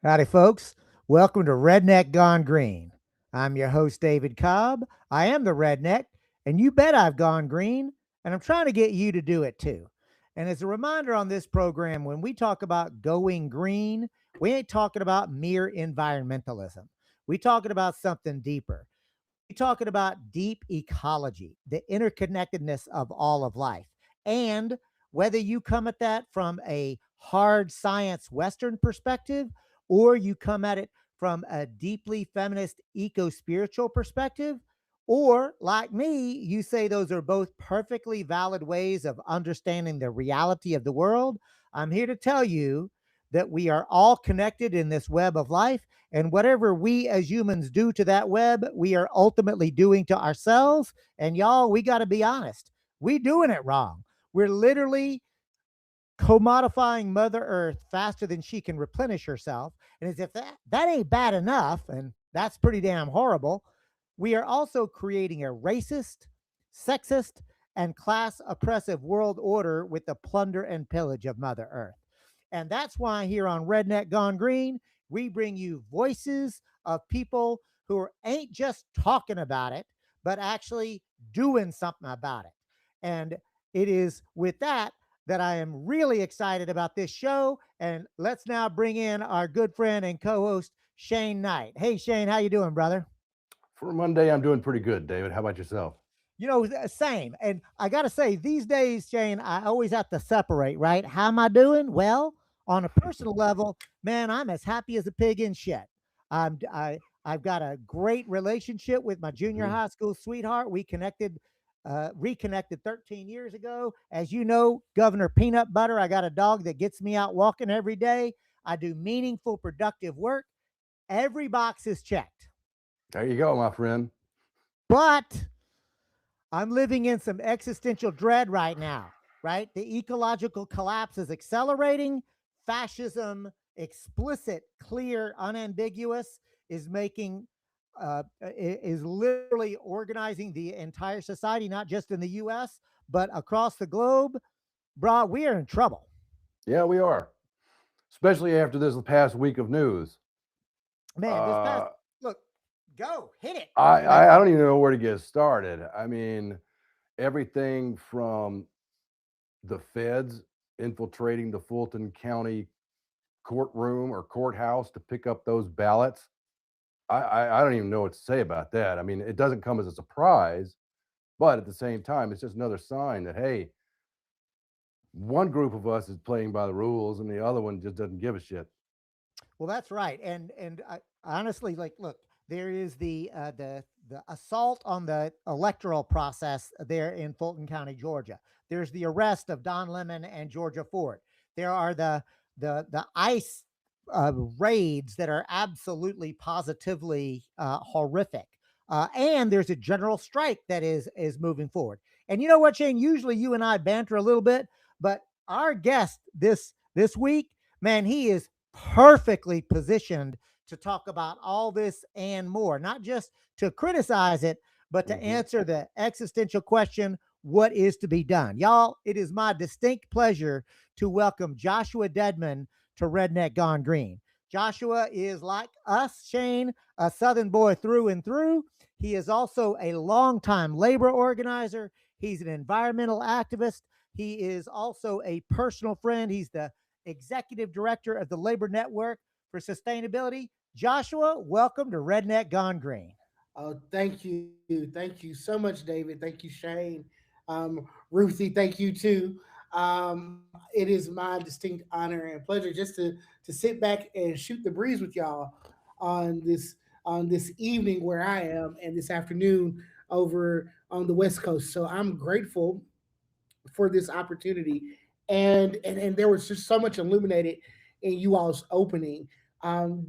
Howdy, folks. Welcome to Redneck Gone Green. I'm your host, David Cobb. I am the redneck, and you bet I've gone green, and I'm trying to get you to do it too. And as a reminder on this program, when we talk about going green, we ain't talking about mere environmentalism. We talking about something deeper. We're talking about deep ecology, the interconnectedness of all of life. And whether you come at that from a hard science Western perspective or you come at it from a deeply feminist eco spiritual perspective, or like me, you say those are both perfectly valid ways of understanding the reality of the world, I'm here to tell you that we are all connected in this web of life, and whatever we as humans do to that web, we are ultimately doing to ourselves. And y'all, we got to be honest. We doing it wrong. We're literally commodifying Mother Earth faster than she can replenish herself. And as if that ain't bad enough, and that's pretty damn horrible, we are also creating a racist, sexist, and class oppressive world order with the plunder and pillage of Mother Earth. And that's why here on Redneck Gone Green, we bring you voices of people who ain't just talking about it, but actually doing something about it. And it is with that I am really excited about this show. And let's now bring in our good friend and co-host Shane Knight. Hey Shane, how you doing, brother? For Monday, I'm doing pretty good, David. How about yourself? Same. And I got to say, these days, Shane, I always have to separate, right? How am I doing? Well, on a personal level, man, I'm as happy as a pig in shit. I've got a great relationship with my junior Mhm. high school sweetheart. We reconnected 13 years ago. As you know, Governor Peanut Butter, I got a dog that gets me out walking every day. I do meaningful, productive work. Every box is checked. There you go, my friend. But I'm living in some existential dread right now, right? The ecological collapse is accelerating. Fascism, explicit, clear, unambiguous, is making, is literally organizing the entire society, not just in the US, but across the globe. Brah, we are in trouble. Yeah, we are, especially after this past week of news. Man, this past, Uh, look, go, hit it. I, Like, I I don't even know where to get started. I mean, everything from the feds infiltrating the Fulton County courtroom or courthouse to pick up those ballots. I don't even know what to say about that. I mean, it doesn't come as a surprise, but at the same time, it's just another sign that hey, one group of us is playing by the rules and the other one just doesn't give a shit. well, that's right, and I, honestly, like, look, there is the assault on the electoral process there in Fulton County, Georgia. There's the arrest of Don Lemon and Georgia Ford. There are the ICE raids that are absolutely positively horrific. And there's a general strike that is moving forward. And you know what, Shane? Usually you and I banter a little bit, but our guest this week, man, he is perfectly positioned to talk about all this and more, not just to criticize it, but to Mhm. answer the existential question, what is to be done? Y'all, it is my distinct pleasure to welcome Joshua Dedmond to Redneck Gone Green. Joshua is like us, Shane, a Southern boy through and through. He is also a longtime labor organizer. He's an environmental activist. He is also a personal friend. He's the executive director of the Labor Network for Sustainability. Joshua, welcome to Redneck Gone Green. Thank you. Thank you so much, David. Thank you, Shane. Ruthie, thank you too. It is my distinct honor and pleasure just to sit back and shoot the breeze with y'all on this evening where I am and this afternoon over on the West Coast. So I'm grateful for this opportunity. And there was just so much illuminated in you all's opening. Um,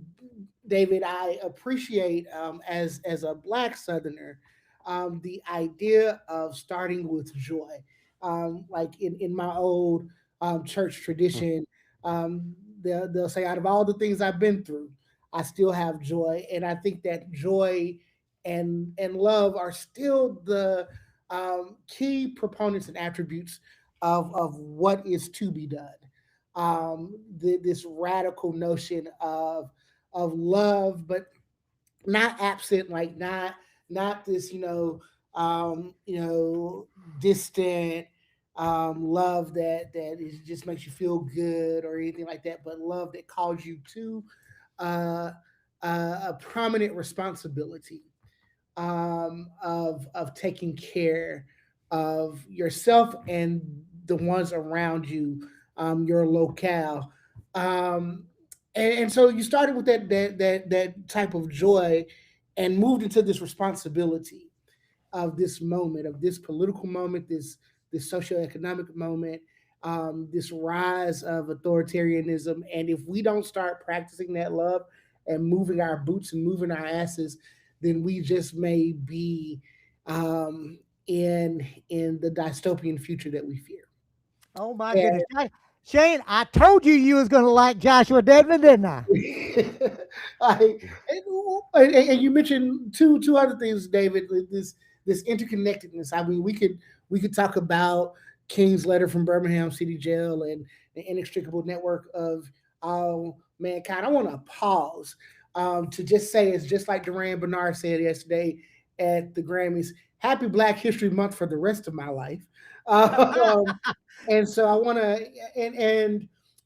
David, I appreciate as a Black Southerner the idea of starting with joy. Like in my old church tradition, they'll say, out of all the things I've been through, I still have joy, and I think that joy and love are still the key proponents and attributes of what is to be done. This radical notion of love, but not absent, like not this, you know, distant love that is just makes you feel good or anything like that, but love that calls you to uh, a prominent responsibility of taking care of yourself and the ones around you, your locale. Um, and so you started with that type of joy, and moved into this responsibility of this moment, of this political moment, this socioeconomic moment, this rise of authoritarianism. And if we don't start practicing that love and moving our boots and moving our asses, then we just may be in the dystopian future that we fear. Oh my goodness, Shane! I told you was going to like Joshua Dedmond, didn't I? I, and you mentioned two other things, David. This interconnectedness. I mean, we could talk about King's letter from Birmingham City Jail and the inextricable network of all mankind. I want to pause to just say it's just like Duran Bernard said yesterday at the Grammys. Happy Black History Month for the rest of my life. Um, and so I want to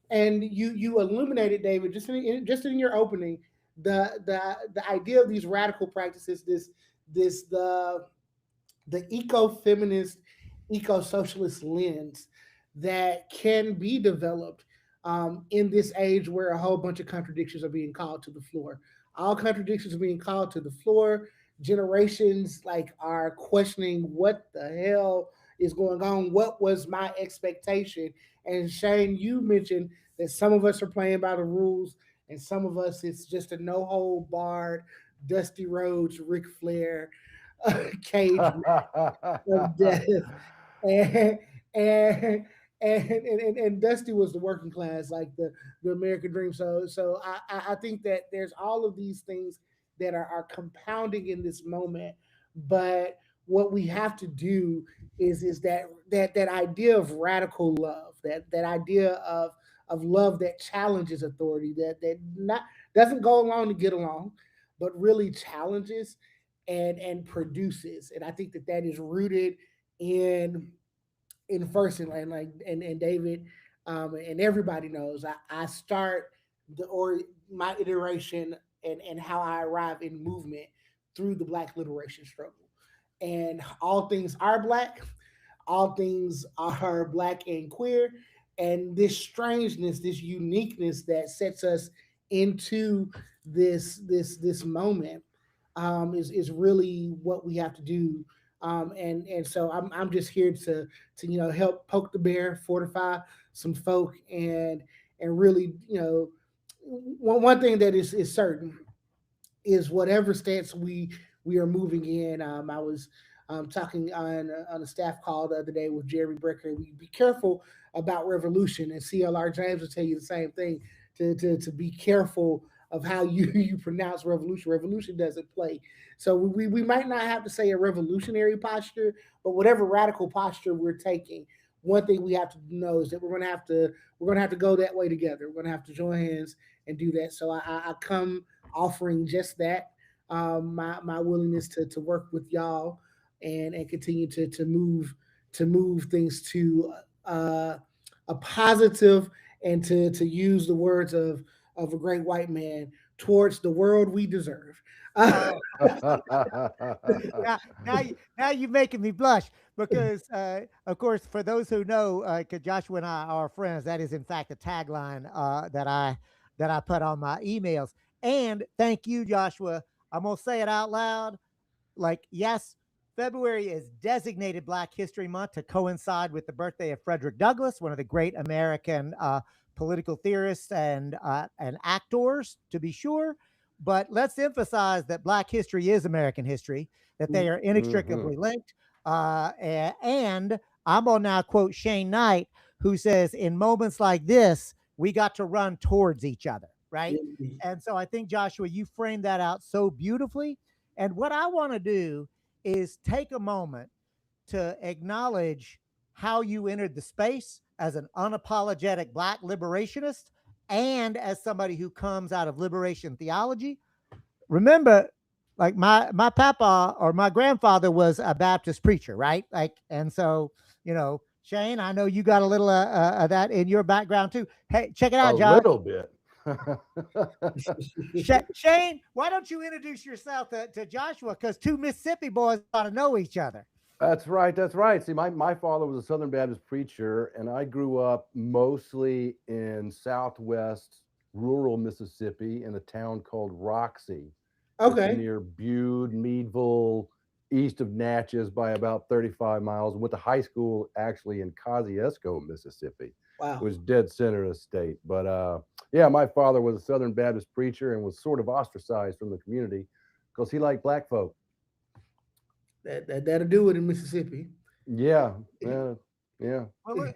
and you illuminated, David, just in your opening, the idea of these radical practices, this the eco-feminist, eco-socialist lens that can be developed in this age where a whole bunch of contradictions are being called to the floor. All contradictions are being called to the floor. Generations like are questioning what the hell is going on. What was my expectation? And Shane, you mentioned that some of us are playing by the rules, and some of us it's just a no hold barred, Dusty Rhodes, Ric Flair, cage of death, and and and Dusty was the working class, like the American dream. So I think that there's all of these things that are compounding in this moment, but what we have to do is that idea of radical love, that idea of love that challenges authority, that not doesn't go along to get along, but really challenges and produces. And I think that is rooted in first, and like and David and everybody knows, I start the or my iteration and how I arrive in movement through the Black liberation struggle. And all things are Black, all things are Black and queer, and this strangeness, this uniqueness that sets us into this moment is really what we have to do. And so I'm just here to help poke the bear, fortify some folk, and really, one thing that is certain is whatever stance we are moving in. I was talking on a staff call the other day with Jeremy Brecker. We be careful about revolution, and CLR James will tell you the same thing. To be careful of how you pronounce revolution. Revolution doesn't play. So we might not have to say a revolutionary posture, but whatever radical posture we're taking, one thing we have to know is that we're gonna have to go that way together. We're gonna have to join hands and do that. So I come offering just that, my willingness to work with y'all and continue to move things to uh, a positive, and to use the words of a great white man, towards the world we deserve. Oh, now you're making me blush because, of course, for those who know, 'cause Joshua and I are friends, that is in fact a tagline that I put on my emails. And thank you, Joshua. I'm gonna say it out loud. Like, yes, February is designated Black History Month to coincide with the birthday of Frederick Douglass, one of the great American political theorists and actors, to be sure. But let's emphasize that Black history is American history, that they are Mhm. inextricably linked. And I'm going to now quote Shane Knight, who says, in moments like this, we got to run towards each other, right? And so I think, Joshua, you framed that out so beautifully. And what I want to do is take a moment to acknowledge how you entered the space as an unapologetic Black liberationist and as somebody who comes out of liberation theology. Remember, like my papa or my grandfather was a Baptist preacher, right? Like, and so Shane, I know you got a little of that in your background too. Hey, check it A out, Josh. little bit. Shane, why don't you introduce yourself to Joshua? Because two Mississippi boys ought to know each other. That's right. That's right. See, my father was a Southern Baptist preacher, and I grew up mostly in Southwest rural Mississippi in a town called Roxy. It's Okay. near Bude, Meadville, east of Natchez by about 35 miles. Went to high school actually in Kosciuszko, Mississippi. It Wow. was dead center of the state. But yeah, my father was a Southern Baptist preacher and was sort of ostracized from the community because he liked black folk. That'll do it in Mississippi. Yeah, yeah, yeah. Well, look,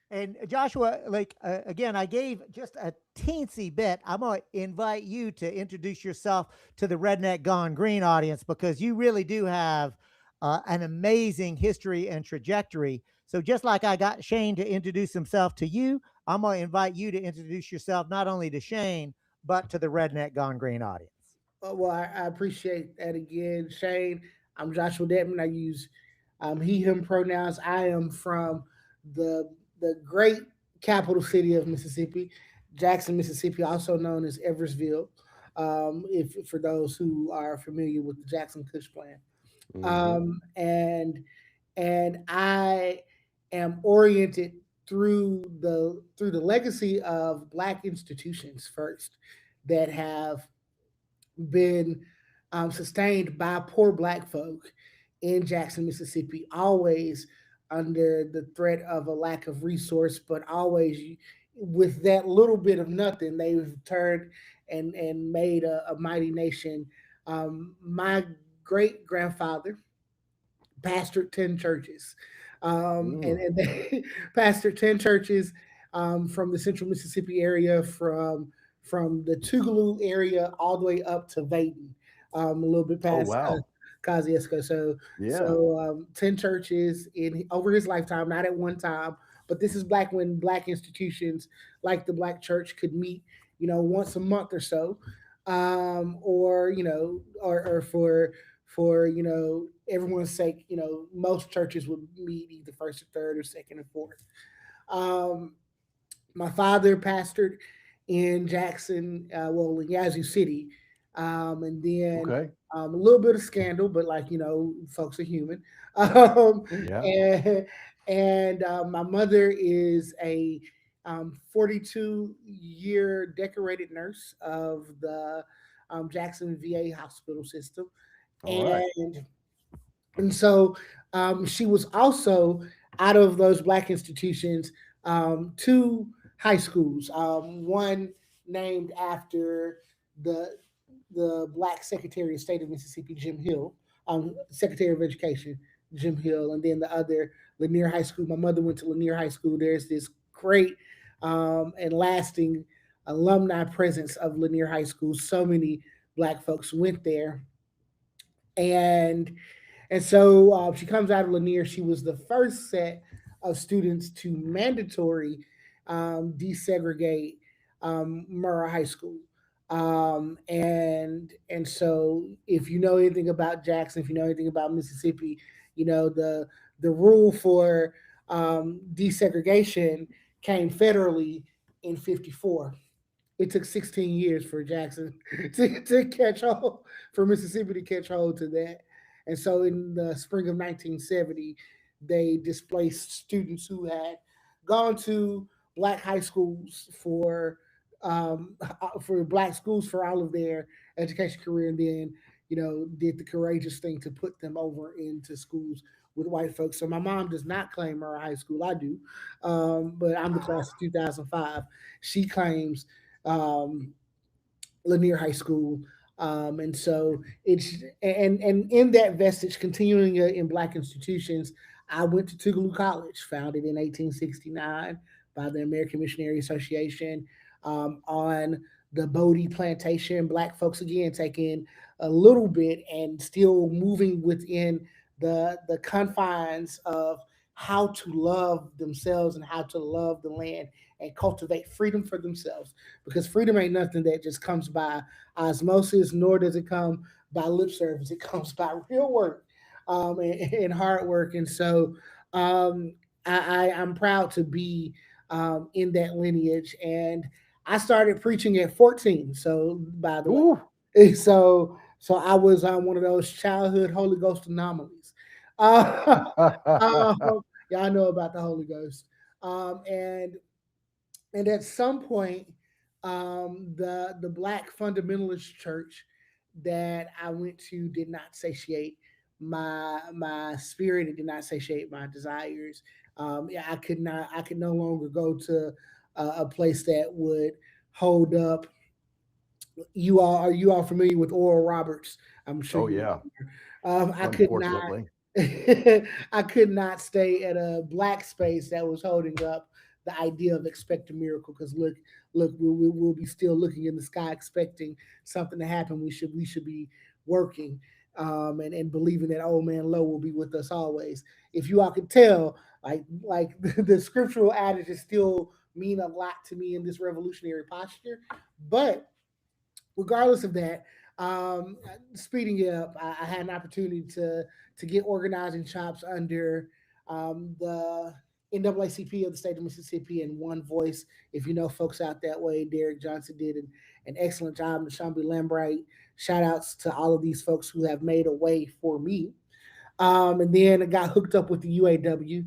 and Joshua, like again, I gave just a teensy bit. I'm going to invite you to introduce yourself to the Redneck Gone Green audience because you really do have an amazing history and trajectory. So just like I got Shane to introduce himself to you, I'm going to invite you to introduce yourself not only to Shane but to the Redneck Gone Green audience. Well, I appreciate that again, Shane. I'm Joshua Dedmond. I use he, him pronouns. I am from the great capital city of Mississippi, Jackson, Mississippi, also known as Eversville. If for those who are familiar with the Jackson Kush Plan, Hmm. and I am oriented through the legacy of Black institutions first that have been sustained by poor Black folk in Jackson, Mississippi, always under the threat of a lack of resource, but always with that little bit of nothing, they've turned and made a mighty nation. My great grandfather pastored 10 churches, Mm. and they pastored 10 churches from the central Mississippi area, from the Tougaloo area all the way up to Vaden, a little bit Oh past wow. Kosciuszko. So, Yeah. so 10 churches in over his lifetime, not at one time, but this is back when Black institutions like the Black church could meet, once a month or so, or or for everyone's sake, most churches would meet either first or third or second or fourth. Um, my father pastored in Jackson, well, in Yazoo City, and then Okay. a little bit of scandal, but like folks are human. Um, Yeah. and my mother is a 42-year decorated nurse of the Jackson VA hospital system, All right. and so she was also out of those Black institutions, two high schools, one named after the Black Secretary of State of Mississippi, Jim Hill, Secretary of Education, Jim Hill, and then the other, Lanier High School. My mother went to Lanier High School. There's this great and lasting alumni presence of Lanier High School. So many Black folks went there, and so she comes out of Lanier. She was the first set of students to mandatory desegregate Murrah High School. And so if you know anything about Jackson, if you know anything about Mississippi, the rule for desegregation came federally in '54. It took 16 years for Jackson to catch hold, for Mississippi to catch hold to that. And so in the spring of 1970, they displaced students who had gone to Black high schools for Black schools for all of their education career, and then did the courageous thing to put them over into schools with white folks. So my mom does not claim her high school. I do, but I'm the class of 2005. She claims um, Lanier High School. And so it's and in that vestige, continuing in Black institutions, I went to Tougaloo College, founded in 1869 by the American Missionary Association, on the Bodie Plantation. Black folks again taking a little bit and still moving within the confines of how to love themselves and how to love the land and cultivate freedom for themselves. Because freedom ain't nothing that just comes by osmosis, nor does it come by lip service. It comes by real work, and hard work. And so um, I'm proud to be in that lineage. And I started preaching at 14. So, by the way, Ooh. so I was one of those childhood Holy Ghost anomalies. Uh, y'all know about the Holy Ghost. Um, and and at some point, the Black fundamentalist church that I went to did not satiate my spirit. It did not satiate my desires. Yeah, I could no longer go to a place that would hold up. Are you all familiar with Oral Roberts? I'm sure Oh you yeah, are. I could not. unfortunately. I could not stay at a black space that was holding up the idea of expect a miracle. Because look, we'll be still looking in the sky, expecting something to happen. We should be working, and believing that old man low will be with us always. If you all could tell, like the scriptural adages still mean a lot to me in this revolutionary posture, but regardless of that, speeding it up, I had an opportunity to get organizing chops under the NAACP of the state of Mississippi in one voice. If you know folks out that way, Derek Johnson did an excellent job. Shambi Lambright, shout outs to all of these folks who have made a way for me. And then I got hooked up with the UAW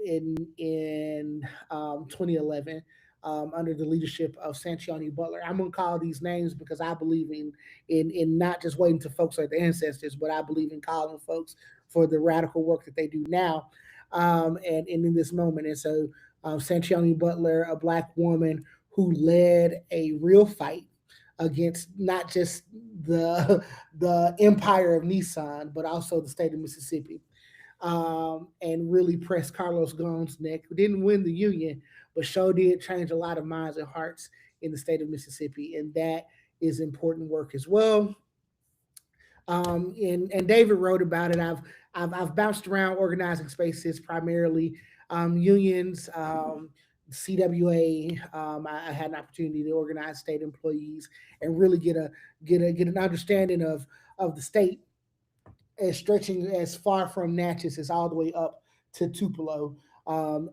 in 2011 under the leadership of Sanchioni Butler. I'm gonna call these names because I believe in not just waiting to folks like the ancestors, but I believe in calling folks for the radical work that they do now, and in this moment. And so Sanchioni Butler, a black woman who led a real fight against not just the empire of Nissan, but also the state of Mississippi, and really pressed Carlos Ghosn's neck. Who didn't win the union, but sure did change a lot of minds and hearts in the state of Mississippi, and that is important work as well. And David wrote about it. I've bounced around organizing spaces, primarily unions, CWA. I had an opportunity to organize state employees and really get an understanding of the state, as stretching as far from Natchez as all the way up to Tupelo, and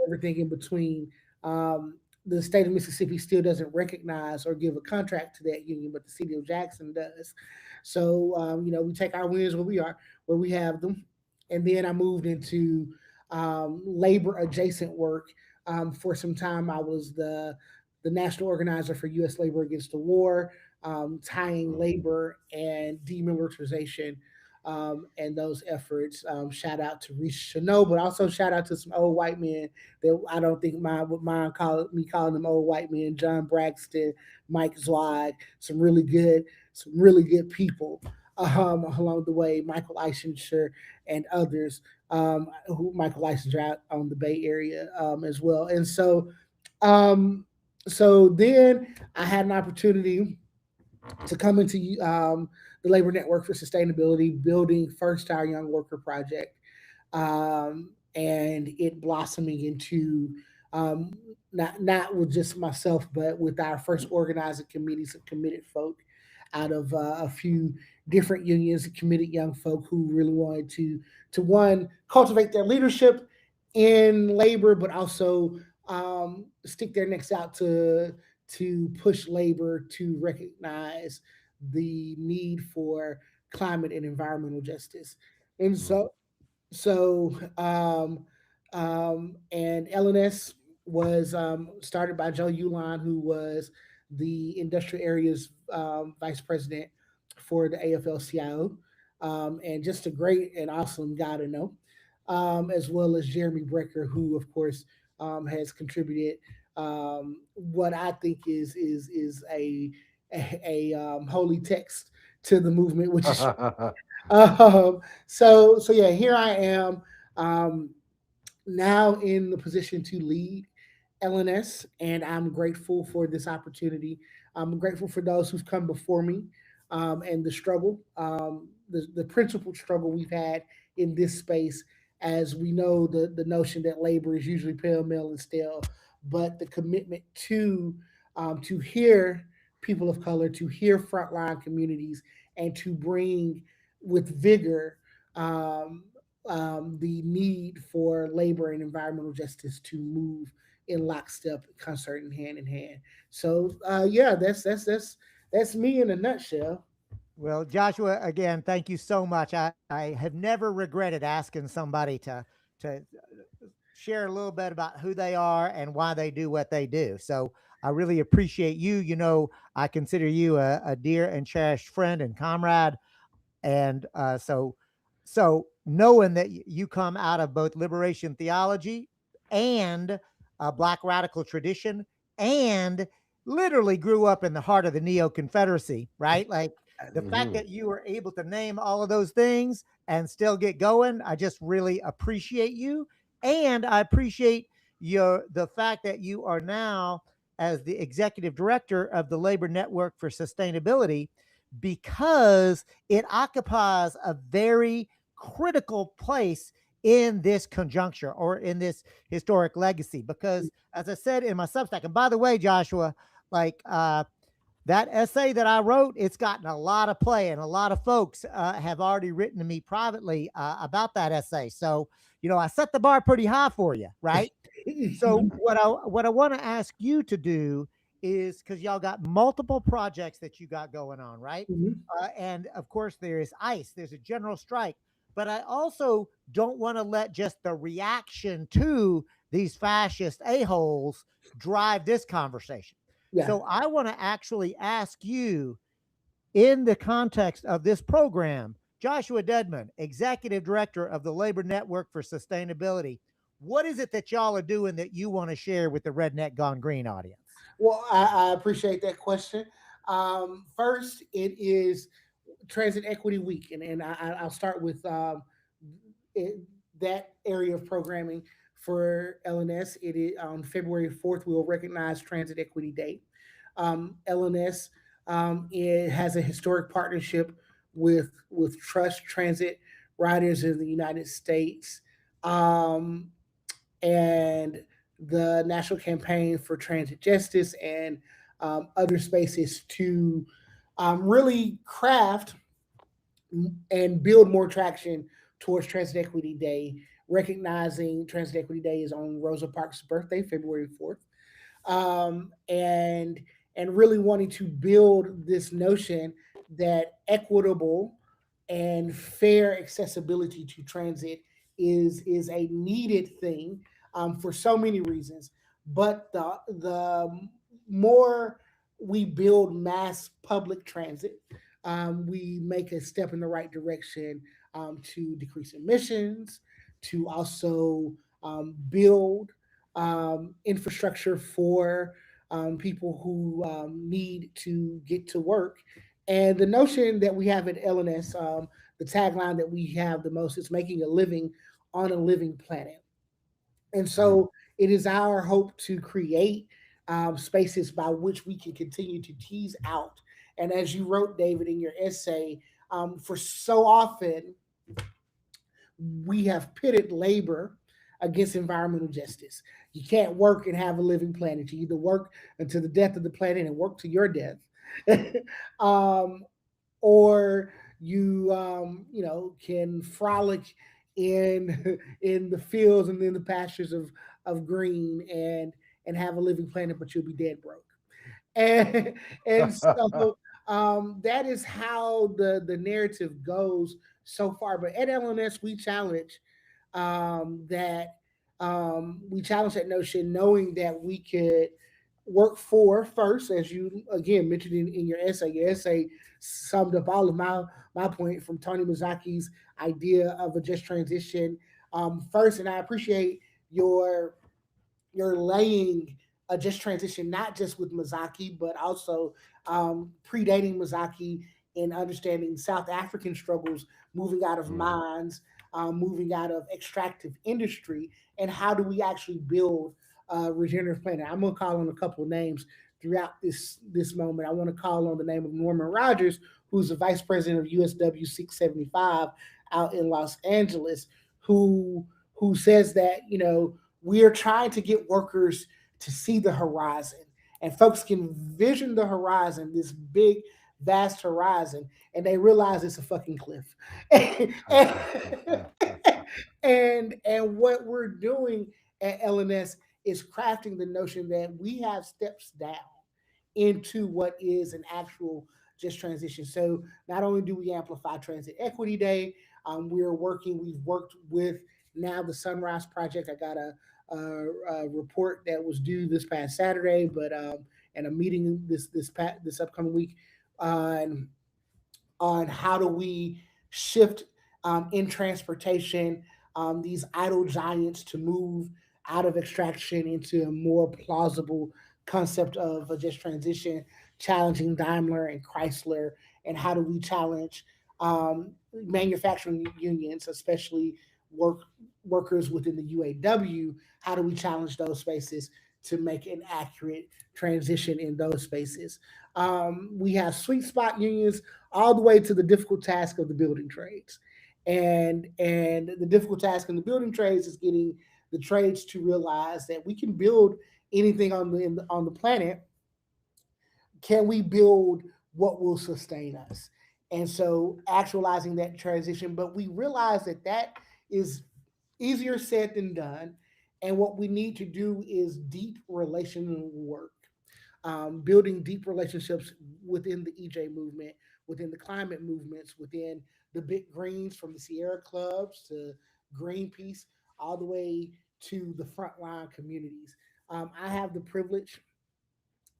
everything in between. The state of Mississippi still doesn't recognize or give a contract to that union, but the city of Jackson does. So we take our wins where we have them, and then I moved into labor adjacent work. For some time, I was the national organizer for U.S. Labor Against the War, tying labor and demilitarization, and those efforts. Shout out to Reese Cheneau, but also shout out to some old white men that I don't think mine would mind me calling them old white men. John Braxton, Mike Zweig, some really good people along the way. Michael Eisenhower and others. Who Michael Eisenhower out on the Bay Area as well. And um, so then I had an opportunity to come into the Labor Network for Sustainability, building First Our Young Worker Project, and it blossoming into not with just myself, but with our first organizing committees of committed folk out of a few different unions, committed young folk who really wanted to one cultivate their leadership in labor, but also stick their necks out to push labor to recognize the need for climate and environmental justice. And and LNS was started by Joe Uline, who was the industrial area's vice president for the AFL-CIO, and just a great and awesome guy to know, as well as Jeremy Brecker, who of course has contributed what I think is a holy text to the movement, which is so yeah, here I am, um, now in the position to lead LNS, and I'm grateful for this opportunity. I'm grateful for those who've come before me, and the struggle, the principal struggle we've had in this space as we know the notion that labor is usually pale, male, and stale, but the commitment to hear people of color, to hear frontline communities, and to bring with vigor um, the need for labor and environmental justice to move in lockstep, concert, and hand in hand. So yeah, that's me in a nutshell. Well, Joshua, again, thank you so much. I have never regretted asking somebody to share a little bit about who they are and why they do what they do. So I really appreciate you. You know, I consider you a dear and cherished friend and comrade. And so knowing that you come out of both liberation theology and a Black radical tradition, and literally grew up in the heart of the Neo Confederacy, right? Like the fact Hmm. that you were able to name all of those things and still get going, I just really appreciate you. And I appreciate the fact that you are now as the executive director of the Labor Network for Sustainability, because it occupies a very critical place in this conjuncture or in this historic legacy. Because, as I said in my Substack, and by the way, Joshua, like that essay that I wrote, it's gotten a lot of play, and a lot of folks have already written to me privately about that essay. So, you know, I set the bar pretty high for you, right? So what I want to ask you to do is, because y'all got multiple projects that you got going on, right? Mhm. And of course there is ICE, there's a general strike, but I also don't want to let just the reaction to these fascist a-holes drive this conversation. Yeah. So I want to actually ask you, in the context of this program, Joshua Dedmond, Executive Director of the Labor Network for Sustainability, what is it that y'all are doing that you want to share with the Redneck Gone Green audience? Well, I appreciate that question. First, it is Transit Equity Week, and I'll start with it, that area of programming for LNS. It is on February 4th. We will recognize Transit Equity Day. LNS it has a historic partnership with Trust Transit Riders in the United States. Um, and the National Campaign for Transit Justice and other spaces to really craft and build more traction towards Transit Equity Day, recognizing Transit Equity Day is on Rosa Parks' birthday, February 4th, and really wanting to build this notion that equitable and fair accessibility to transit is a needed thing for so many reasons. But the more we build mass public transit, we make a step in the right direction to decrease emissions, to also build infrastructure for people who need to get to work. And the notion that we have at LNS, the tagline that we have the most is making a living on a living planet. And Hmm. so it is our hope to create spaces by which we can continue to tease out. And as you wrote, David, in your essay, for so often we have pitted labor against environmental justice. You can't work and have a living planet. You either work until the death of the planet and work to your death, um, or can frolic in in the fields and in the pastures of green and have a living planet, but you'll be dead broke. And and so that is how the narrative goes so far. But at LNS, that we challenge that notion, knowing that we could work for first, as you again mentioned in your essay. Your essay summed up all of my point from Tony Mazaki's idea of a just transition first, and I appreciate your laying a just transition, not just with Mazaki, but also predating Mazaki in understanding South African struggles, moving out of Hmm. mines, moving out of extractive industry, and how do we actually build a regenerative planet. I'm going to call on a couple of names throughout this moment. I want to call on the name of Norman Rogers, who's the vice president of USW 675 out in Los Angeles, who who says that we are trying to get workers to see the horizon, and folks can vision the horizon, this big vast horizon, and they realize it's a fucking cliff. And what we're doing at LNS is crafting the notion that we have steps down into what is an actual just transition. So not only do we amplify Transit Equity Day, we've worked with now the Sunrise Project. I got a report that was due this past Saturday, but and a meeting this upcoming week on how do we shift in transportation these idle giants to move out of extraction into a more plausible concept of a just transition, challenging Daimler and Chrysler, and how do we challenge manufacturing unions, especially work workers within the UAW? How do we challenge those spaces to make an accurate transition in those spaces? We have sweet spot unions all the way to the difficult task of the building trades. And the difficult task in the building trades is getting the trades to realize that we can build anything on the planet. Can we build what will sustain us? And so actualizing that transition, but we realize that that is easier said than done. And what we need to do is deep relational work, building deep relationships within the EJ movement, within the climate movements, within the big greens, from the Sierra Clubs to Greenpeace, all the way to the frontline communities. I have the privilege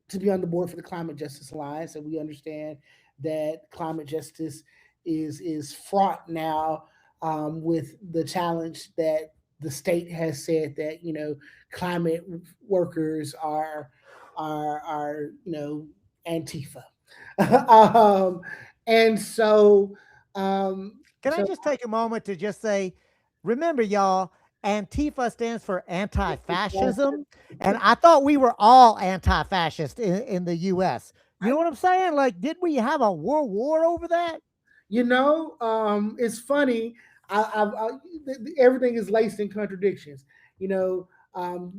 to be on the board for the Climate Justice Alliance, and we understand that climate justice is fraught now with the challenge that the state has said that climate workers are Antifa. um, and so Can I so just take a moment to just say, remember, y'all, Antifa stands for anti fascism. And I thought we were all anti fascist in the US. You know what I'm saying? Like, did we have a world war over that? It's funny. Everything is laced in contradictions.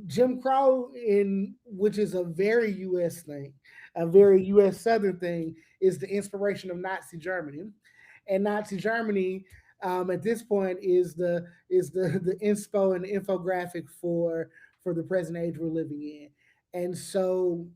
Jim Crow, in which is a very U.S. thing, a very U.S. Southern thing, is the inspiration of Nazi Germany, and Nazi Germany at this point is the inspo and the infographic for the present age we're living in, and so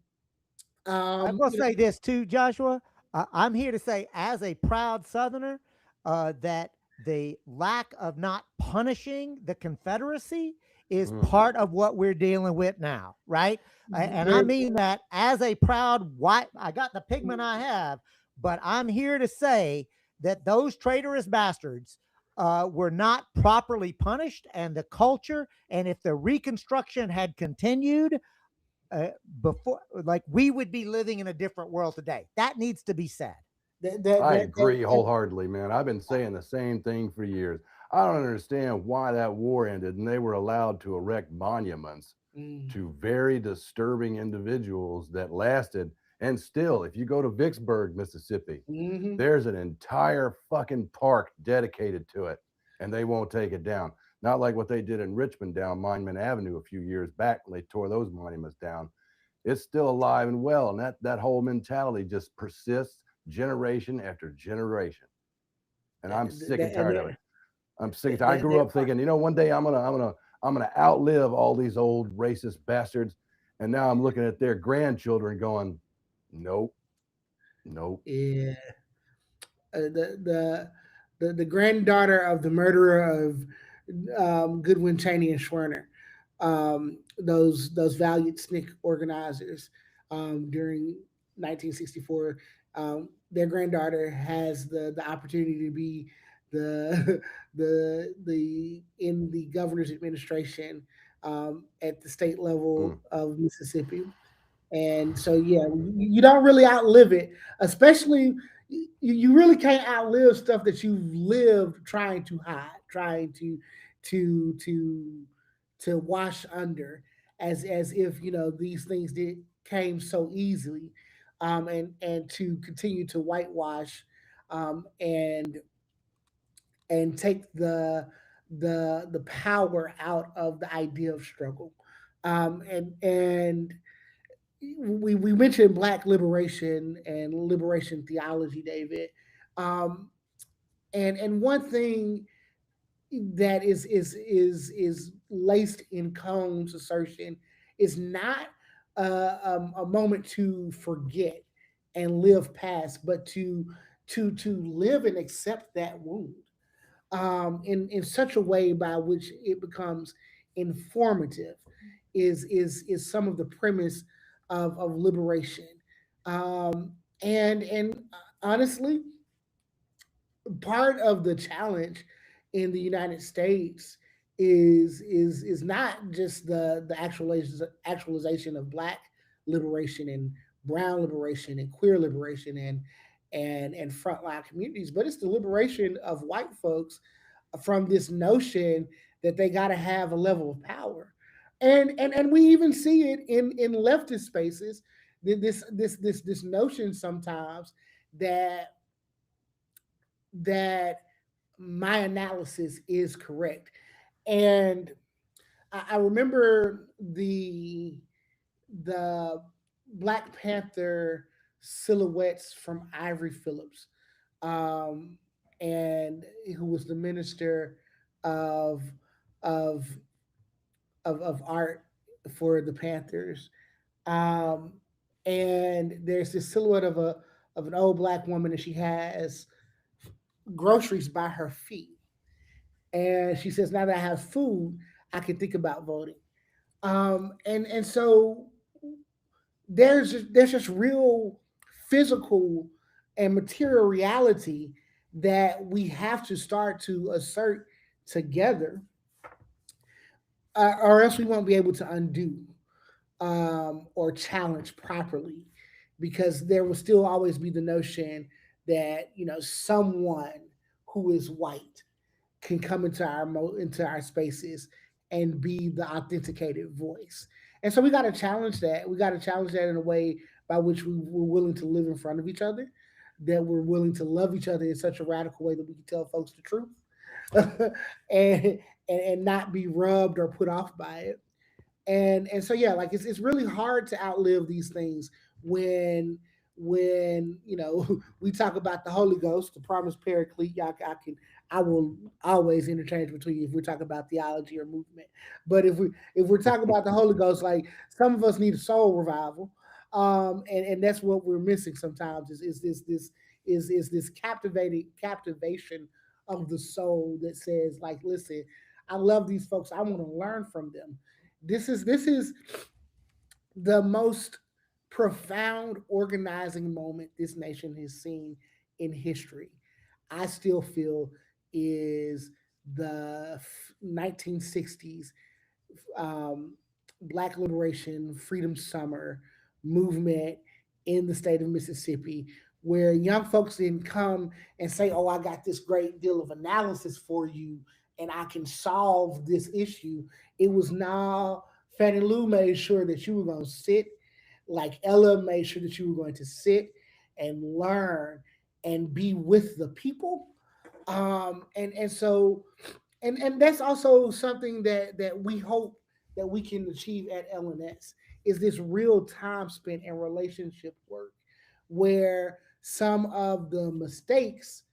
I will you know, say this too, Joshua. I'm here to say, as a proud Southerner, that the lack of not punishing the Confederacy is Mm. part of what we're dealing with now, right? And I there, mean that as a proud white, I got the pigment I have, but I'm here to say that those traitorous bastards were not properly punished, and the culture, and if the Reconstruction had continued, before, like, we would be living in a different world today. That needs to be said. that, that, I that, that, agree wholeheartedly, man. I've been saying the same thing for years. I don't understand why that war ended and they were allowed to erect monuments mm, to very disturbing individuals that lasted. And still, if you go to Vicksburg, Mississippi, mhm. there's an entire fucking park dedicated to it, and they won't take it down. Not like what they did in Richmond down Monument Avenue a few years back when they tore those monuments down. It's still alive and well, and that whole mentality just persists generation after generation. And I'm sick and And tired of it. I'm sick. I that, grew up thinking, one day I'm gonna outlive all these old racist bastards, and now I'm looking at their grandchildren going, nope, nope. yeah, the granddaughter of the murderer of Goodwin, Cheney, and Schwerner, those valiant SNCC organizers during 1964. Their granddaughter has the opportunity to be the the in the governor's administration at the state level Mm. of Mississippi. And so, yeah, you don't really outlive it, especially you really can't outlive stuff that you've lived trying to hide, trying to to to wash under, as if these things did came so easily, and to continue to whitewash, and take the power out of the idea of struggle. And we mentioned Black liberation and liberation theology, David. Um, and one thing that is laced in Cohn's assertion is not a moment to forget and live past, but to live and accept that wound in such a way by which it becomes informative is some of the premise of liberation. And honestly, part of the challenge in the United States is not just the actualization of Black liberation and brown liberation and queer liberation and frontline communities, but it's the liberation of white folks from this notion that they got to have a level of power, and we even see it in leftist spaces. This notion sometimes that that my analysis is correct. And I remember the Black Panther silhouettes from Ivory Phillips, um, and who was the minister of of of art for the Panthers. Um, and there's this silhouette of an old Black woman, and she has groceries by her feet. And she says, now that I have food, I can think about voting. And so there's just real physical and material reality that we have to start to assert together, or else we won't be able to undo or challenge properly, because there will still always be the notion that someone who is white can come into into our spaces and be the authenticated voice. And so we got to challenge that. We got to challenge that in a way by which we're willing to live in front of each other, that we're willing to love each other in such a radical way that we can tell folks the truth, and and not be rubbed or put off by it. And so yeah, like it's really hard to outlive these things when we talk about the Holy Ghost, the promised paraclete. I will always interchange between if we're talking about theology or movement. But if we're talking about the Holy Ghost, like some of us need a soul revival, and that's what we're missing sometimes is this captivating captivation of the soul that says, like, listen, I love these folks, I want to learn from them. This is the most profound organizing moment this nation has seen in history. I still feel is the 1960s um, Black Liberation Freedom Summer movement in the state of Mississippi, where young folks didn't come and say, "Oh, I got this great deal of analysis for you, and I can solve this issue." It was now Fannie Lou made sure that you were going to sit, like Ella made sure that you were going to sit and learn and be with the people. And that's also something that we hope that we can achieve at LNS, is this real time spent in relationship work, where some of the mistakes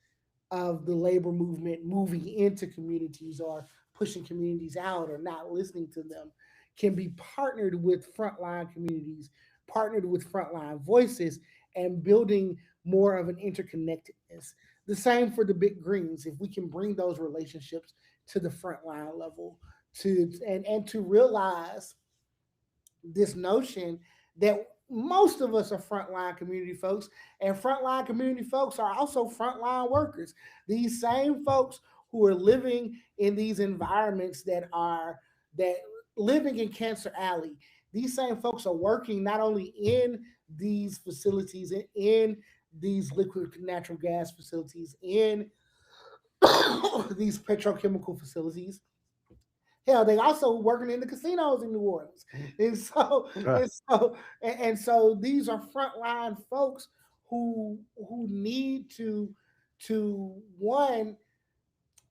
of the labor movement moving into communities or pushing communities out or not listening to them can be partnered with frontline communities, partnered with frontline voices, and building more of an interconnectedness. The same for the big greens. If we can bring those relationships to the frontline level, and to realize this notion that most of us are frontline community folks, and frontline community folks are also frontline workers. These same folks who are living in these environments that living in Cancer Alley, these same folks are working not only in these facilities, in these liquid natural gas facilities, in these petrochemical facilities. Hell, they also working in the casinos in New Orleans, and so and so these are frontline folks who need to one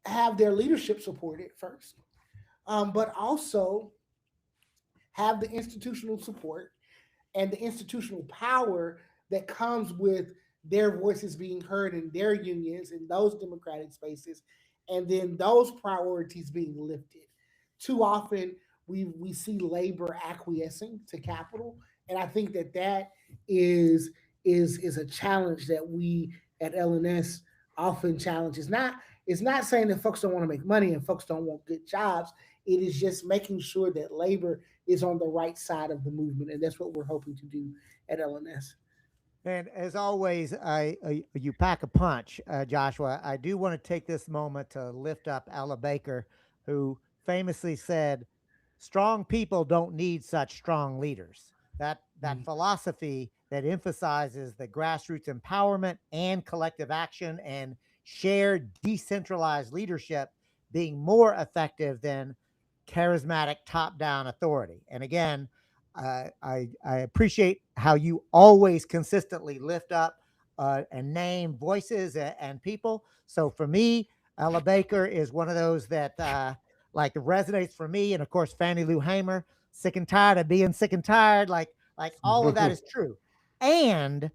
have their leadership supported first, but also have the institutional support and the institutional power that comes with their voices being heard in their unions in those democratic spaces, and then those priorities being lifted. Too often, we see labor acquiescing to capital, and I think that that is is a challenge that we at LNS often challenge. It's not saying that folks don't want to make money and folks don't want good jobs. It is just making sure that labor is on the right side of the movement, and that's what we're hoping to do at LNS. And as always, you pack a punch, Joshua. I do want to take this moment to lift up Ella Baker, who famously said, "Strong people don't need such strong leaders." That philosophy that emphasizes the grassroots empowerment and collective action and shared decentralized leadership being more effective than charismatic top-down authority. And again, I appreciate how you always consistently lift up and name voices and people. So for me, Ella Baker is one of those that like resonates for me. And of course, Fannie Lou Hamer, sick and tired of being sick and tired. Like all of that is true. And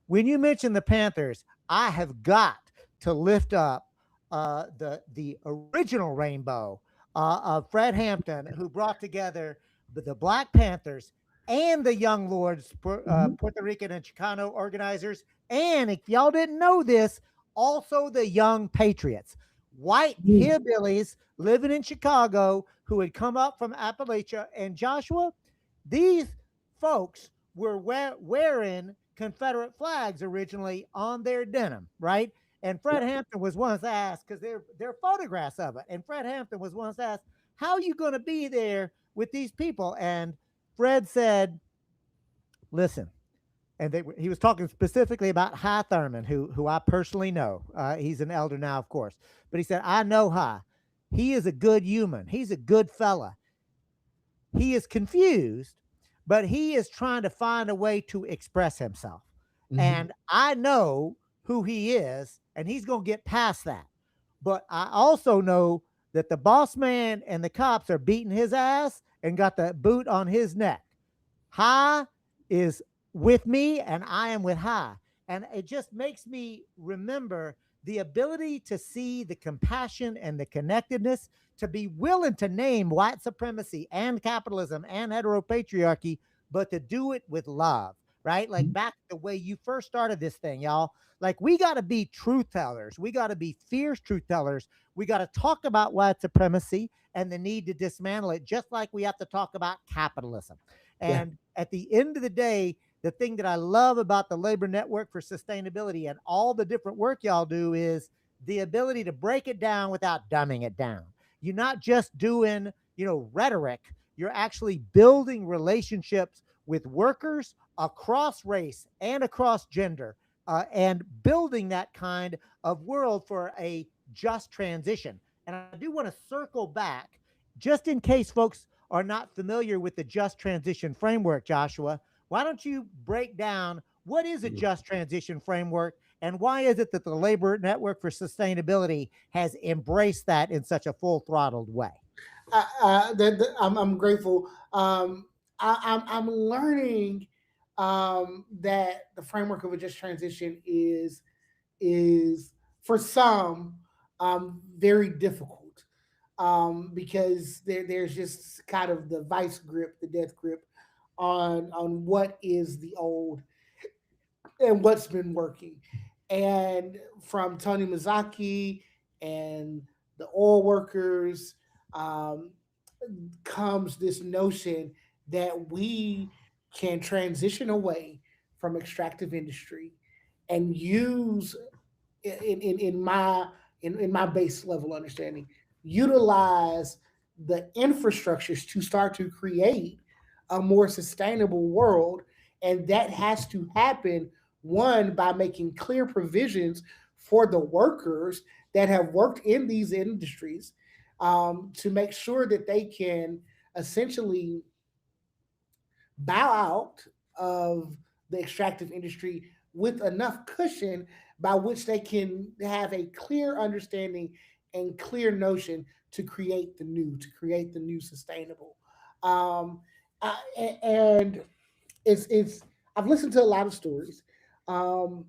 when you mention the Panthers, I have got to lift up the original rainbow of Fred Hampton, who brought together the Black Panthers and the Young Lords, Mhm. Puerto Rican and Chicano organizers, and if y'all didn't know this, also the Young Patriots, white Mhm. hillbillies living in Chicago who had come up from Appalachia. And Joshua, these folks were wearing Confederate flags originally on their denim, right? And Fred Hampton was once asked, because there are photographs of it, and Fred Hampton was once asked, "How are you going to be there with these people?" And Fred said, "Listen." And he was talking specifically about High Thurman, who I personally know. He's an elder now, of course, but he said, "I know High. He is a good human. He's a good fella. He is confused, but he is trying to find a way to express himself. Mhm. And I know who he is, and he's going to get past that. But I also know that the boss man and the cops are beating his ass and got the boot on his neck. High is with me, and I am with High." And it just makes me remember the ability to see the compassion and the connectedness, to be willing to name white supremacy and capitalism and heteropatriarchy, but to do it with love, right? Like back the way you first started this thing, y'all. Like we got to be truth tellers. We got to be fierce truth tellers. We got to talk about white supremacy and the need to dismantle it, just like we have to talk about capitalism. Yeah. And at the end of the day, the thing that I love about the Labor Network for Sustainability and all the different work y'all do is the ability to break it down without dumbing it down. You're not just doing, rhetoric. You're actually building relationships with workers across race and across gender, and building that kind of world for a just transition. And I do want to circle back, just in case folks are not familiar with the just transition framework, Joshua. Why don't you break down what is a just transition framework, and why is it that the Labor Network for Sustainability has embraced that in such a full throttled way? I'm grateful. I'm learning that the framework of a just transition is for some very difficult, because there's just kind of the vice grip, the death grip on what is the old and what's been working. And from Tony Mazaki and the oil workers, um, comes this notion that we can transition away from extractive industry and use in my in my base level understanding, utilize the infrastructures to start to create a more sustainable world. And that has to happen, one, by making clear provisions for the workers that have worked in these industries, to make sure that they can essentially bow out of the extractive industry with enough cushion by which they can have a clear understanding and clear notion to create the new, sustainable. Um, and it's I've listened to a lot of stories. Um,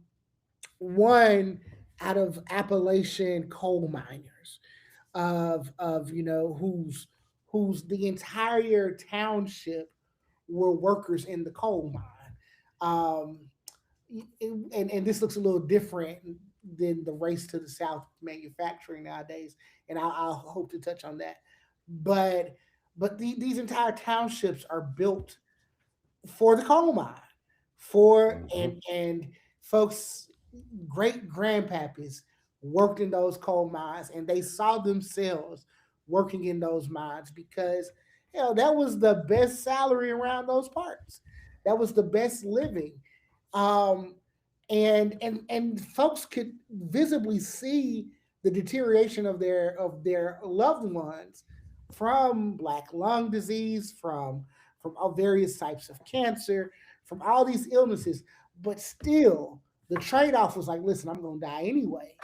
One out of Appalachian coal miners of whose the entire township were workers in the coal mine. Um, and this looks a little different than the race to the south manufacturing nowadays, and I'll hope to touch on that. But these entire townships are built for the coal mine, for Hmm. and folks great grandpappies worked in those coal mines, and they saw themselves working in those mines because that was the best salary around those parts. That was the best living. Um, and folks could visibly see the deterioration of their loved ones from black lung disease, from all various types of cancer, from all these illnesses. But still, the trade off was like, listen, I'm going to die anyway.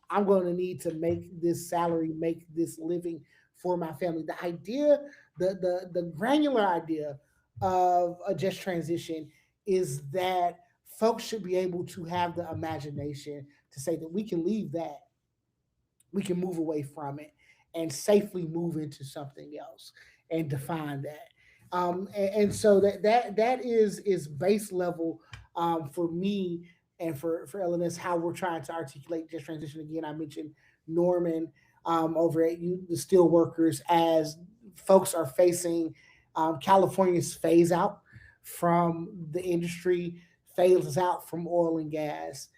I'm going to need to make this salary, make this living for my family. The idea, the granular idea of a just transition is that folks should be able to have the imagination to say that we can leave that, we can move away from it and safely move into something else and define that. And so that is base level for me and for LNS, how we're trying to articulate just transition. Again, I mentioned Norman over at the steel workers as folks are facing California's phase out from the industry, phase out from oil and gas,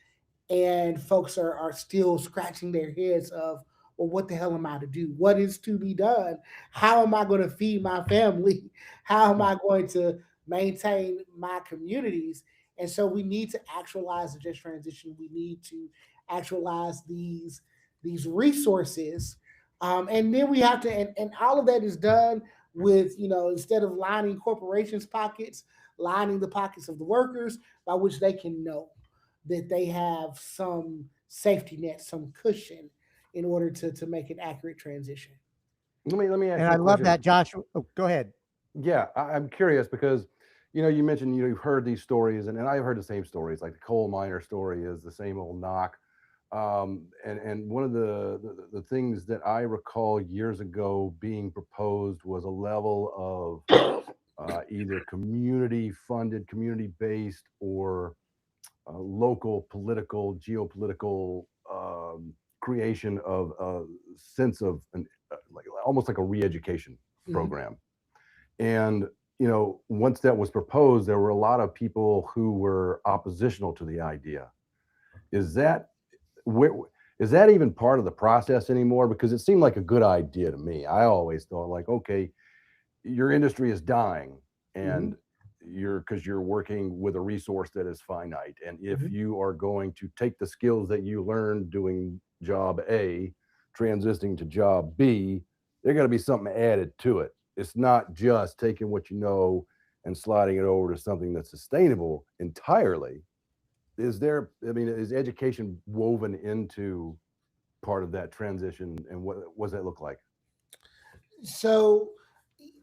and folks are still scratching their heads of, well, what the hell am I to do? What is to be done? How am I going to feed my family? How am I going to maintain my communities? And so we need to actualize the just transition. We need to actualize these resources, and then we have to, and all of that is done with, instead of lining corporations' pockets, lining the pockets of the workers, by which they can know that they have some safety net, some cushion in order to make an accurate transition. Let me ask And you I a love question. that, Joshua. Oh, go ahead. Yeah, I'm curious because you mentioned you've heard these stories, and I've heard the same stories. Like the coal miner story is the same old knock. And one of the things that I recall years ago being proposed was a level of either community funded, community based, or local political, geopolitical creation of a sense of like almost like a re-education Mhm. program. And once that was proposed, there were a lot of people who were oppositional to the idea. Is that where is that even part of the process anymore? Because it seemed like a good idea to me. I always thought like, okay, your industry is dying, Mhm. and you're working with a resource that is finite. And if Mhm. you are going to take the skills that you learned doing job A, transitioning to job B, there's got to be something added to it. It's not just taking what you know and sliding it over to something that's sustainable entirely. Is education woven into part of that transition, and what does that look like? So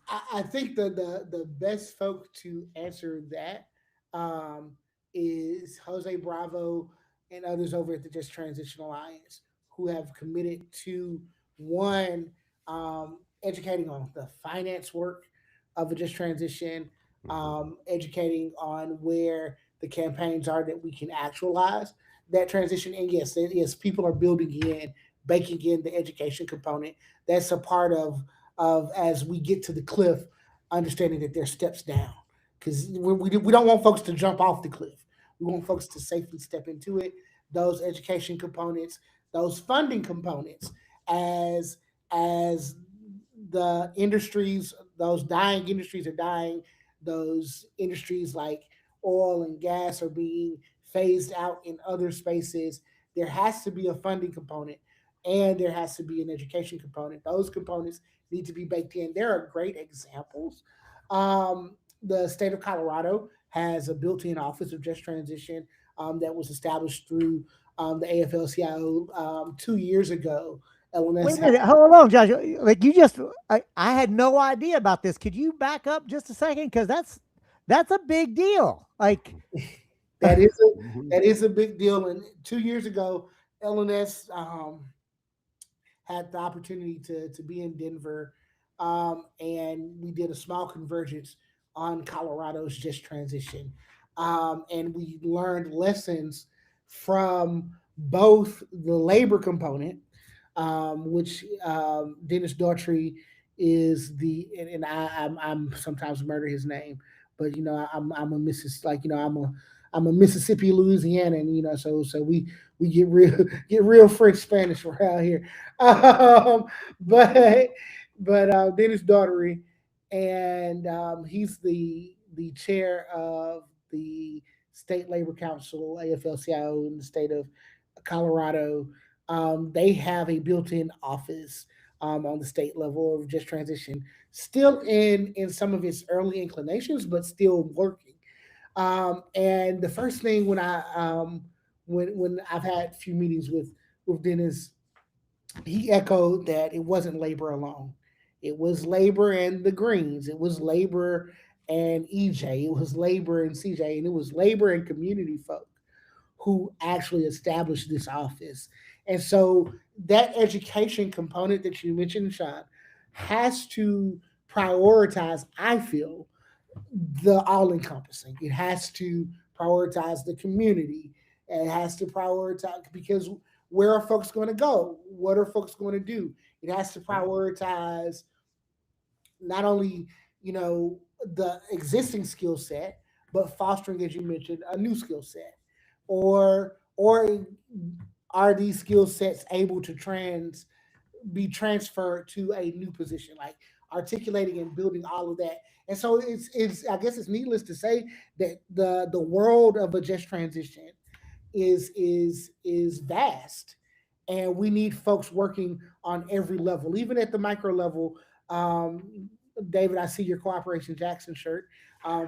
I think the best folk to answer that um, is Jose Bravo and others over at the Just Transition Alliance, who have committed to one, educating on the finance work of a just transition, Hmm. educating on where the campaigns are that we can actualize that transition. And yes, people are building in, baking in the education component. That's a part of as we get to the cliff, understanding that there's steps down, because we don't want folks to jump off the cliff. We want folks to safely step into it. Those education components, those funding components, as as the industries, those dying industries are dying. Those industries like oil and gas are being phased out in other spaces. There has to be a funding component, and there has to be an education component. Those components need to be baked in. There are great examples. The state of Colorado has a built-in office of just transition that was established through the AFL-CIO 2 years ago. Wait LNS a had, minute, hold on, Josh. Like you just, I had no idea about this. Could you back up just a second? Because that's a big deal. Like, that is a Mhm. that is a big deal. And 2 years ago, LNS had the opportunity to be in Denver, and we did a small convergence on Colorado's just transition, and we learned lessons from both the labor component, which Dennis Daughtry is and I'm sometimes murder his name, but I'm a Missis like I'm a Mississippi Louisiana, and so we get real French Spanish around here, um, but Dennis Daughtry, and he's the chair of the State Labor Council AFL-CIO in the state of Colorado. They have a built-in office on the state level of just transition, still in some of its early inclinations, but still working. And the first thing when I've had a few meetings with Dennis, he echoed that it wasn't labor alone. It was labor and the Greens. It was labor and EJ. It was labor and CJ, and it was labor and community folk who actually established this office. And so that education component that you mentioned, Sean, has to prioritize, I feel, the all encompassing. It has to prioritize the community. It has to prioritize because where are folks going to go? What are folks going to do? It has to prioritize not only the existing skill set, but fostering, as you mentioned, a new skill set, or are these skill sets able to be transferred to a new position, like articulating and building all of that. And so it's I guess it's needless to say that the world of a just transition is vast, and we need folks working on every level, even at the micro level. um, David, I see your Cooperation Jackson shirt.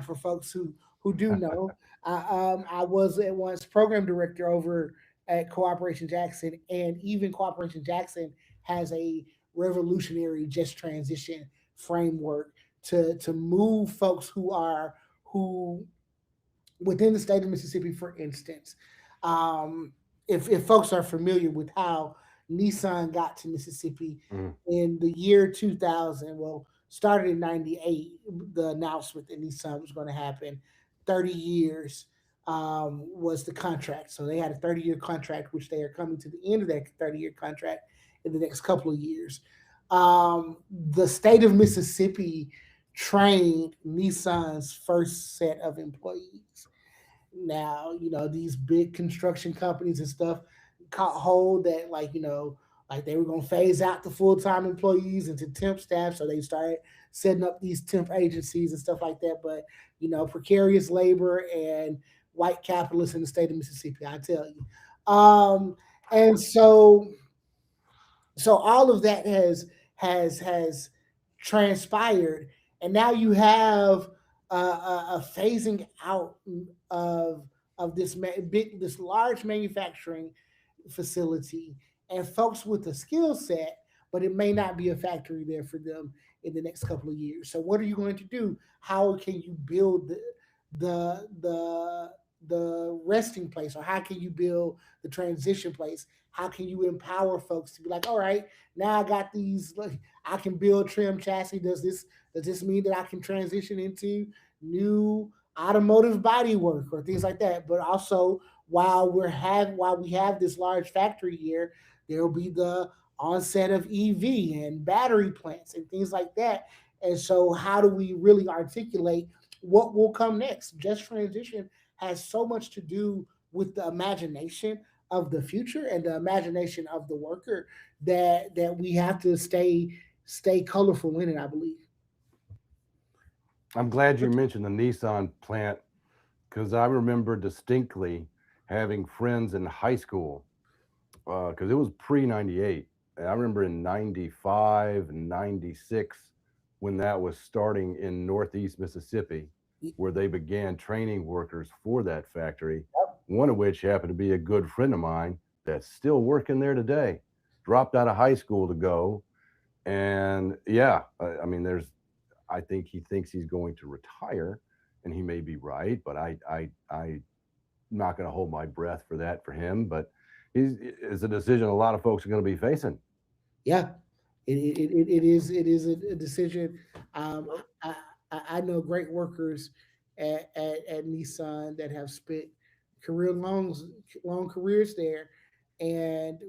For folks who do know, I was at once program director over at Cooperation Jackson, and even Cooperation Jackson has a revolutionary just transition framework to move folks who within the state of Mississippi, for instance. Um, if folks are familiar with how Nissan got to Mississippi Mm. in the year 2000, well, started in 98, the announcement that Nissan was going to happen, 30 years was the contract. So they had a 30-year contract, which they are coming to the end of that 30-year contract in the next couple of years. The state of Mississippi trained Nissan's first set of employees. Now, these big construction companies and stuff caught hold that, like they were going to phase out the full-time employees into temp staff. So they started setting up these temp agencies and stuff like that. But, precarious labor and white capitalists in the state of Mississippi, I tell you. And so all of that has transpired, and now you have a phasing out of this large manufacturing facility, and folks with a skill set, but it may not be a factory there for them in the next couple of years. So what are you going to do? How can you build the the the resting place, or how can you build the transition place? How can you empower folks to be like, all right, now I got these, like, I can build trim chassis. Does this mean that I can transition into new automotive body work or things like that? But also, while we have this large factory here, there will be the onset of EV and battery plants and things like that. And so, how do we really articulate what will come next? Just transition has so much to do with the imagination of the future and the imagination of the worker, that we have to stay colorful in it, I believe. I'm glad you mentioned the Nissan plant because I remember distinctly having friends in high school because it was pre 98. And I remember in 95 and 96 when that was starting in Northeast Mississippi, where they began training workers for that factory. one of which happened to be a good friend of mine that's still working there today. Dropped out of high school to go. And yeah, I mean, I think he thinks he's going to retire, and he may be right, but I'm not going to hold my breath for that for him. But it's a decision a lot of folks are going to be facing. Yeah, it is a decision. Um, I, I know great workers at Nissan that have spent long careers there, and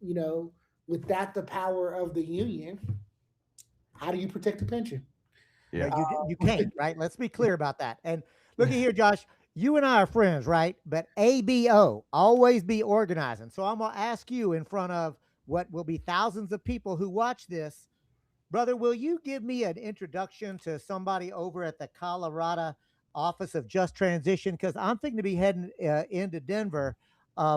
you know without the power of the union, how do you protect the pension? No, Yeah. you can't, right? Let's be clear about that. And look at here, Josh. You and I are friends, right? But ABO, always be organizing. So I'm gonna ask you in front of what will be thousands of people who watch this, brother. Will you give me an introduction to somebody over at the Colorado Office of Just Transition? Because I'm thinking to be heading into Denver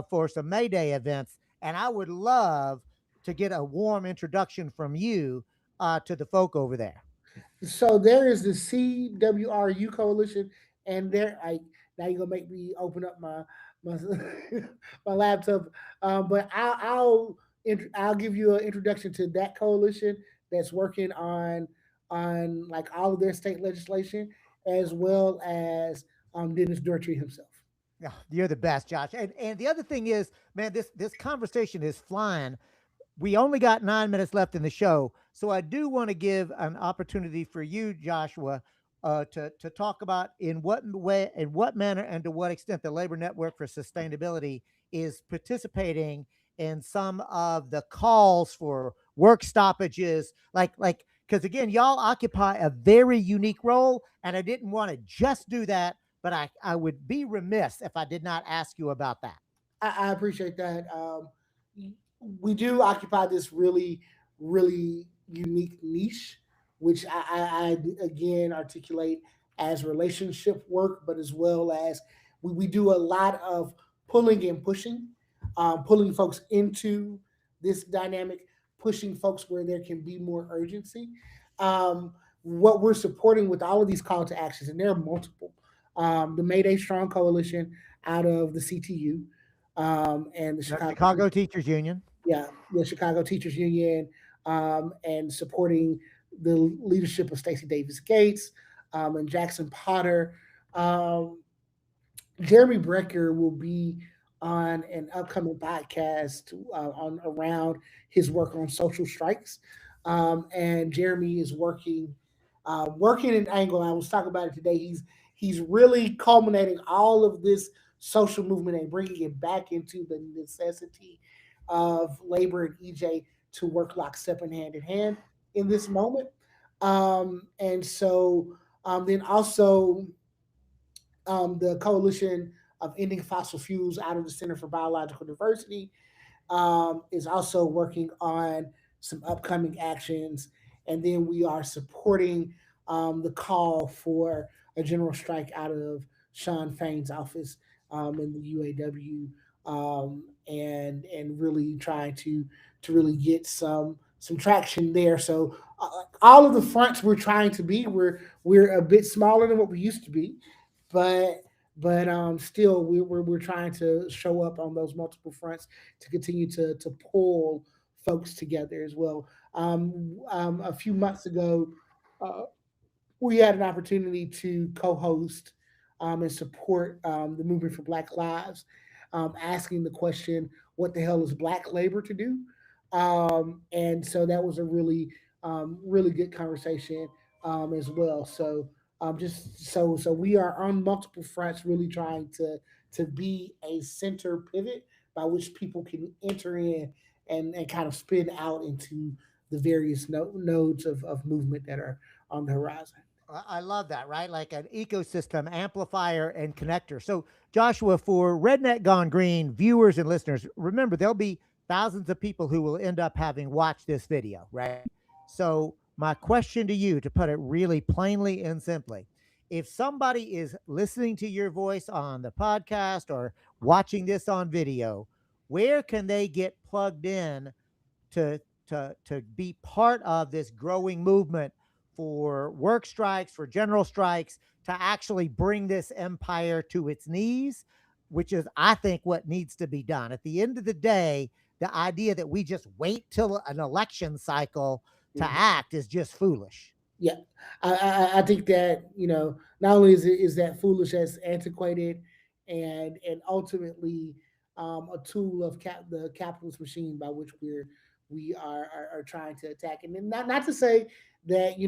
for some May Day events, and I would love to get a warm introduction from you to the folk over there. So there is the CWRU coalition, and there I now you're gonna make me open up my my laptop. But I'll give you an introduction to that coalition that's working on like all of their state legislation, as well as Dennis Dortry himself. Yeah, you're the best, Josh. And the other thing is, man, this conversation is flying. We only got 9 minutes left in the show, so I do want to give an opportunity for you, Joshua, to talk about in what way, in what manner, and to what extent the Labor Network for Sustainability is participating in some of the calls for work stoppages, like because again, y'all occupy a very unique role, and I didn't want to just do that, but I would be remiss if I did not ask you about that. I appreciate that. We do occupy this really unique niche, which I again articulate as relationship work, but as well as we do a lot of pulling and pushing, pulling folks into this dynamic, pushing folks where there can be more urgency. What we're supporting with all of these call to actions, and there are multiple. The Mayday Strong Coalition out of the CTU, and the The Chicago, Chicago Teachers Union. yeah, the Chicago Teachers Union, and supporting the leadership of Stacey Davis Gates, and Jackson Potter. Um, Jeremy Brecker will be on an upcoming podcast on around his work on social strikes, and Jeremy is working an angle. I was talking about it today. He's really culminating all of this social movement and bringing it back into the necessity of labor and EJ to work lockstep and hand in hand in this moment. And so then also the coalition of ending fossil fuels out of the Center for Biological Diversity is also working on some upcoming actions. And then we are supporting the call for a general strike out of Sean Fain's office in the UAW, and really trying to really get some traction there. So all of the fronts we're trying to be, we're a bit smaller than what we used to be, but still we're trying to show up on those multiple fronts to continue to pull folks together as well. A few months ago, uh, we had an opportunity to co-host and support the movement for Black Lives, asking the question, "What the hell is Black labor to do?" And so that was a really good conversation as well. So just so we are on multiple fronts, really trying to be a center pivot by which people can enter in and kind of spin out into the various nodes of movement that are on the horizon. I love that, right? Like an ecosystem amplifier and connector. So, Joshua, for Redneck Gone Green viewers and listeners, remember there'll be thousands of people who will end up having watched this video, right? So, my question to you, to put it really plainly and simply, if somebody is listening to your voice on the podcast or watching this on video, where can they get plugged in to to be part of this growing movement for work strikes, for general strikes, to actually bring this empire to its knees? which is, I think, what needs to be done. At the end of the day, the idea that we just wait till an election cycle to Mhm. act is just foolish. Yeah, I think that not only is that foolish, as antiquated, and ultimately a tool of the capitalist machine by which we are trying to attack. And then not to say that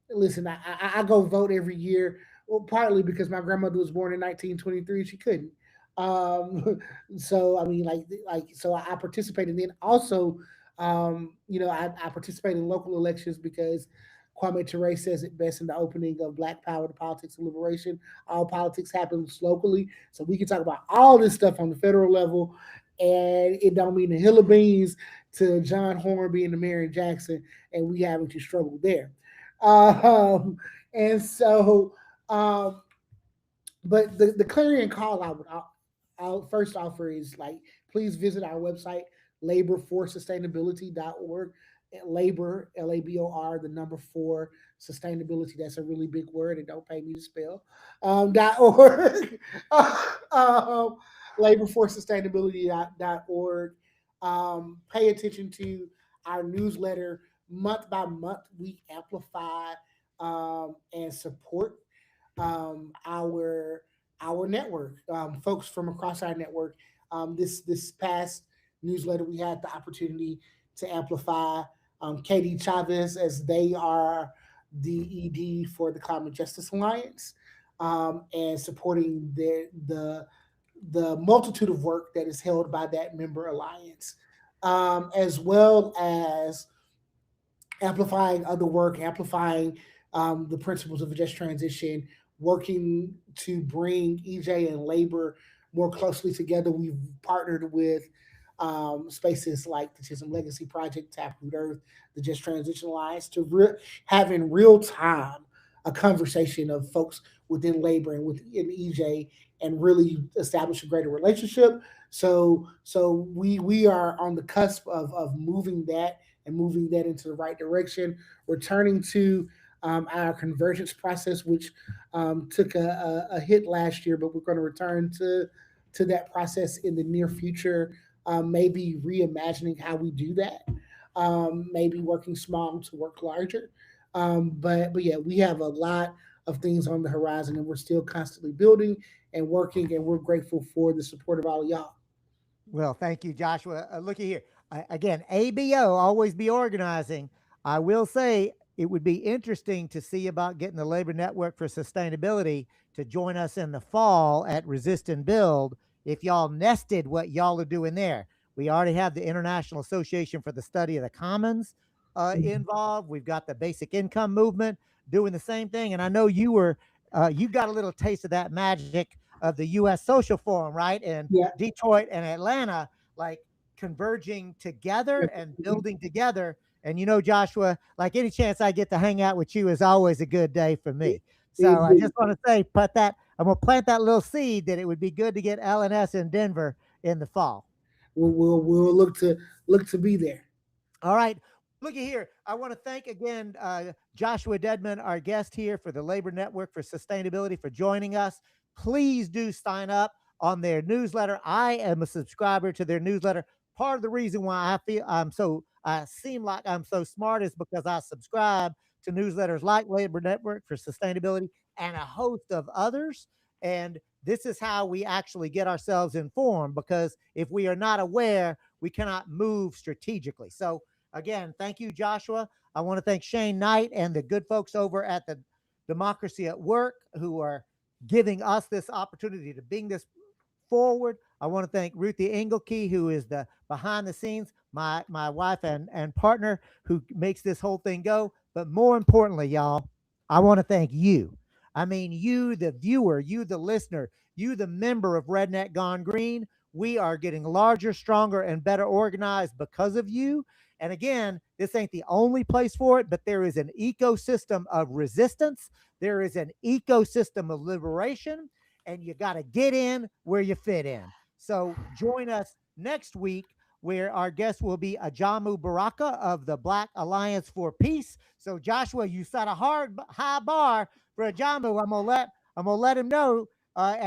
listen, I go vote every year. Well, partly because my grandmother was born in 1923, she couldn't. Um, so I mean, so I participate, and then also I participate in local elections because Kwame Ture says it best in the opening of Black Power, the Politics of Liberation. All politics happens locally. So we can talk about all this stuff on the federal level, and it don't mean a hill of beans to John Horn being the mayor in Jackson, and we having to struggle there. Um, and so, um, but the clarion call I'll first offer is like, please visit our website, laborforsustainability.org. Labor, LABOR, the number four, sustainability. That's a really big word, and don't pay me to spell. .org. um, laborforsustainability.org. Pay attention to our newsletter month by month. We amplify and support our network, folks from across our network. This past newsletter, we had the opportunity to amplify Katie Chavez, as they are the ED for the Climate Justice Alliance, and supporting the multitude of work that is held by that member alliance, as well as amplifying other work, amplifying the principles of a just transition, working to bring EJ and labor more closely together. We've partnered with spaces like the Chisholm Legacy Project, Taproot Earth, the Just Transition Alliance, to have in real time a conversation of folks within labor and within EJ, and really establish a greater relationship. So we are on the cusp of moving that, and moving that into the right direction, returning to our convergence process, which took a hit last year, but we're going to return to that process in the near future. Maybe reimagining how we do that. Maybe working small to work larger. But yeah, we have a lot of things on the horizon, and we're still constantly building and working, and we're grateful for the support of all of y'all. Well, thank you, Joshua. Looky here. Again, ABO, always be organizing. I will say it would be interesting to see about getting the Labor Network for Sustainability to join us in the fall at Resist and Build if y'all nested what y'all are doing there. We already have the International Association for the Study of the Commons involved. We've got the Basic Income Movement doing the same thing. And I know you got a little taste of that magic of the U.S. Social Forum, right? And Yeah. Detroit and Atlanta, like converging together and building together. And Joshua, like any chance I get to hang out with you is always a good day for me. So I just want to say, I'm gonna plant that little seed that it would be good to get LNS in Denver in the fall. We'll look to be there. All right. Looky here. I want to thank again Joshua Dedmond, our guest here for the Labor Network for Sustainability, for joining us. Please do sign up on their newsletter. I am a subscriber to their newsletter. Part of the reason why I seem like I'm so smart is because I subscribe to newsletters like Labor Network for Sustainability and a host of others. And this is how we actually get ourselves informed, because if we are not aware, we cannot move strategically. So again, thank you, Joshua. I want to thank Shane Knight and the good folks over at the Democracy at Work who are giving us this opportunity to bring this forward. I want to thank Ruthie Engelkey, who is the behind the scenes, my wife and partner, who makes this whole thing go. But more importantly, y'all, I want to thank you. I mean, you, the viewer, you, the listener, you, the member of Redneck Gone Green. We are getting larger, stronger, and better organized because of you. And again, this ain't the only place for it, but there is an ecosystem of resistance. There is an ecosystem of liberation, and you got to get in where you fit in. So join us next week, where our guest will be Ajamu Baraka of the Black Alliance for Peace. So Joshua, you set a high bar for Ajamu. I'm gonna let him know, and